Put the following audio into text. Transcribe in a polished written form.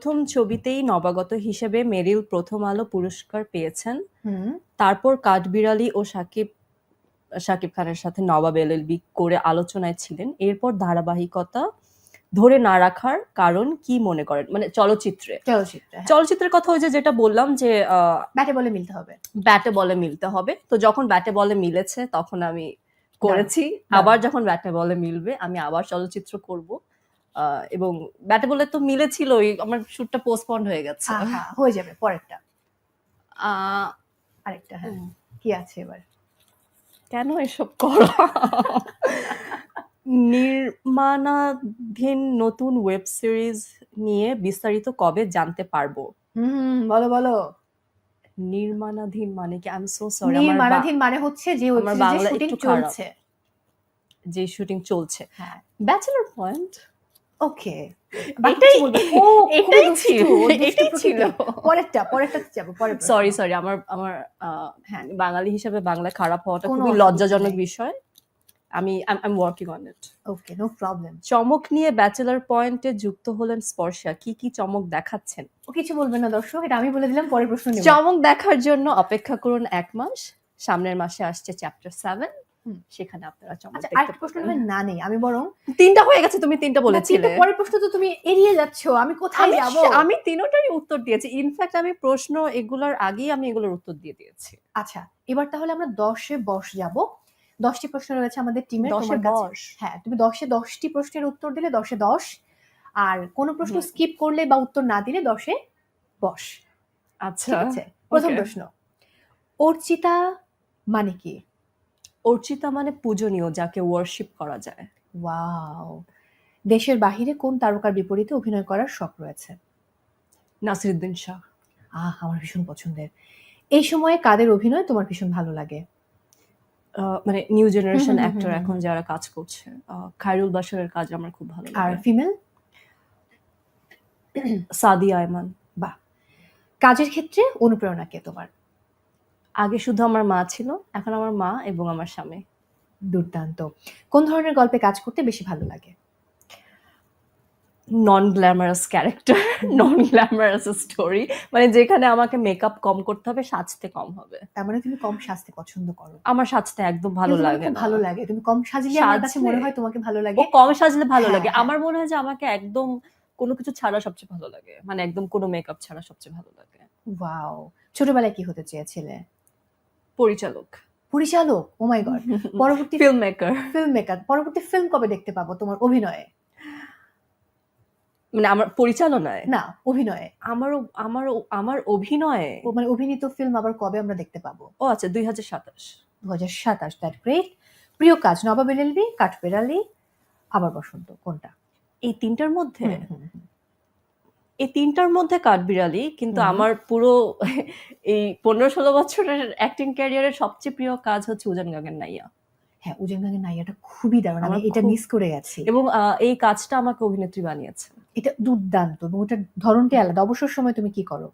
প্রথম ছবিতেই নবাগত হিসেবে মেরিল প্রথম আলো পুরস্কার পেয়েছেন। হুম তারপর কাঠবিড়ালি ও শাকিব খানের সাথে নবাব এলএলবি করে আলোচনায় ছিলেন। এরপর ধারাবাহিকতা ধরে না রাখার কারণ কি মনে করেন? মানে চলচ্চিত্রে। চলচ্চিত্রে চলচ্চিত্রের কথা ওই যে যেটা বললাম যে ব্যাটে বলে মিলতে হবে। ব্যাটে বলে মিলতে হবে। তো যখন ব্যাটে বলে মিলেছে তখন আমি করেছি। আবার যখন ব্যাটে বলে মিলবে আমি আবার চলচ্চিত্র করব। এবং ব্যাটে বলে তো মিলেছিলই। আমার শুটটা পোস্টপন্ড হয়ে গেছে। হয়ে যাবে পরেরটা। আ আরেকটা হ্যাঁ। কি আছে এবার? কেন এসব করা? নির্মাণাধীন নতুন ওয়েব সিরিজ নিয়ে বিস্তারিত কবে জানতে পারবো? বলো। নির্মাণাধীন মানে কি? I am so sorry. নির্মাণাধীন মানে হচ্ছে যে ওয়েব আমার সিরিজের বাংলা শুটিং একটু খারাপ। চলছে। যে শুটিং চলছে। হ্যাঁ। Bachelor point. ওকে। এটাই ছিল। পরেরটাতে যাব। সরি আমার হ্যাঁ বাঙালি হিসেবে বাংলা খারাপ হওয়াটা কোনো খুবই অসুবিধা লজ্জাজনক নেই। বিষয়। I'm working on it. Okay, no problem. চমক নিয়ে ব্যাচেলর পয়েন্টে যুক্ত হলেন স্পর্শা। কি চমক দেখাচ্ছেন? ও কিছু বলবে না দর্শক, এটা আমি বলে দিলাম, পরের প্রশ্ন নেব। চমক দেখার জন্য অপেক্ষা করুন 1 মাস। সামনের মাসে আসছে চ্যাপ্টার 7। সেখানে আপনারা চমক দেখতে পাবেন। আরেকটা প্রশ্ন না নেই, আমি বরং 3টা হয়ে গেছে, তুমি 3টা বলেছিলে। পরের প্রশ্ন তো তুমি এড়িয়ে যাচ্ছ, আমি কোথায় যাব? আমি তিনটারই উত্তর দিয়েছি। ইনফ্যাক্ট আমি প্রশ্ন এগুলোর আগেই আমি এগুলোর উত্তর দিয়ে দিয়েছি। আচ্ছা, এবার তাহলে আমরা 10-এ বস যাব। 10টি প্রশ্ন রয়েছে আমাদের টিমের। 10 এ বস? হ্যাঁ, তুমি 10-এ 10টি প্রশ্নের উত্তর দিলে 10-এ 10, আর কোনো প্রশ্ন স্কিপ করলে বা উত্তর না দিলে 10-এ বস। আচ্ছা, ঠিক আছে। প্রথম প্রশ্ন, অর্চিতা মানে কি? অর্চিতা মানে পূজনীয়, যাকে ওয়ার্শিপ করা যায়। ওয়াও। দেশের বাহিরে কোন তারকার বিপরীতে অভিনয় করার শখ রয়েছে? নাসিরুদ্দিন শাহ। আমার ভীষণ পছন্দের। এই সময়ে কাদের অভিনয় তোমার ভীষণ ভালো লাগে? মানে নিউ জেনারেশন অ্যাক্টর এখন যারা কাজ করছে, খায়রুল বাশারের কাজ আমার খুব ভালো লাগে। আর ফিমেল? সাদিয়া আয়মান। বাহ। কাজের ক্ষেত্রে অনুপ্রেরণা কে তোমার? আগে শুধু আমার মা ছিল, এখন আমার মা এবং আমার স্বামী। দুর্দান্ত। কোন ধরনের গল্পে কাজ করতে বেশি ভালো লাগে? নন গ্ল্যামারাস ক্যারেক্টার, নন গ্ল্যামারাস স্টোরি, মানে যেখানে আমাকে মেকআপ কম করতে হবে, সাজতে কম হবে। তার মানে তুমি কম সাজতে পছন্দ করো? আমার সাজতে একদম ভালো লাগে না। ভালো লাগে। তুমি কম সাজলে আমার কাছে মনে হয় তোমাকে ভালো লাগে। ও কম সাজলে ভালো লাগে। আমার মনে হয় যে আমাকে একদম কোনো কিছু ছাড়া সবচেয়ে ভালো লাগে। মানে একদম কোনো মেকআপ ছাড়া সবচেয়ে ভালো লাগে। ওয়াও। ছোটবেলায় কি হতে চেয়েছিলে? পরিচালক। ও মাই গড। পরবর্তী ফিল্ম মেকার। পরবর্তী ফিল্ম কবে দেখতে পাবো তোমার অভিনয়ে? মানে আমার পরিচালনায় না, অভিনয়ে। আমার অভিনয়ে মানে অভিনীত ফিল্ম আবার কবে আমরা দেখতে পাবো? ও আচ্ছা, 2027। 2027, দ্যাট গ্রেট। প্রিয় কাজ নবাব এলএলবি, কাঠবিড়ালি, আবার বসন্ত, কোনটা? এই তিনটার মধ্যে কাঠবিড়ালি, কিন্তু আমার পুরো এই 15-16 বছরের অ্যাক্টিং ক্যারিয়ারের সবচেয়ে প্রিয় কাজ হচ্ছে উজান গাঙ্গের নাইয়া। হ্যাঁ, উজান গাঙ্গের নাইয়াটা খুবই দারুণ, আমি এটা মিস করে গেছি। এবং এই কাজটা আমাকে অভিনেত্রী বানিয়েছে। এটা দুর্দান্ত, এবং ওটার ধরনটা আলাদা। অবসর সময় তুমি কি করো?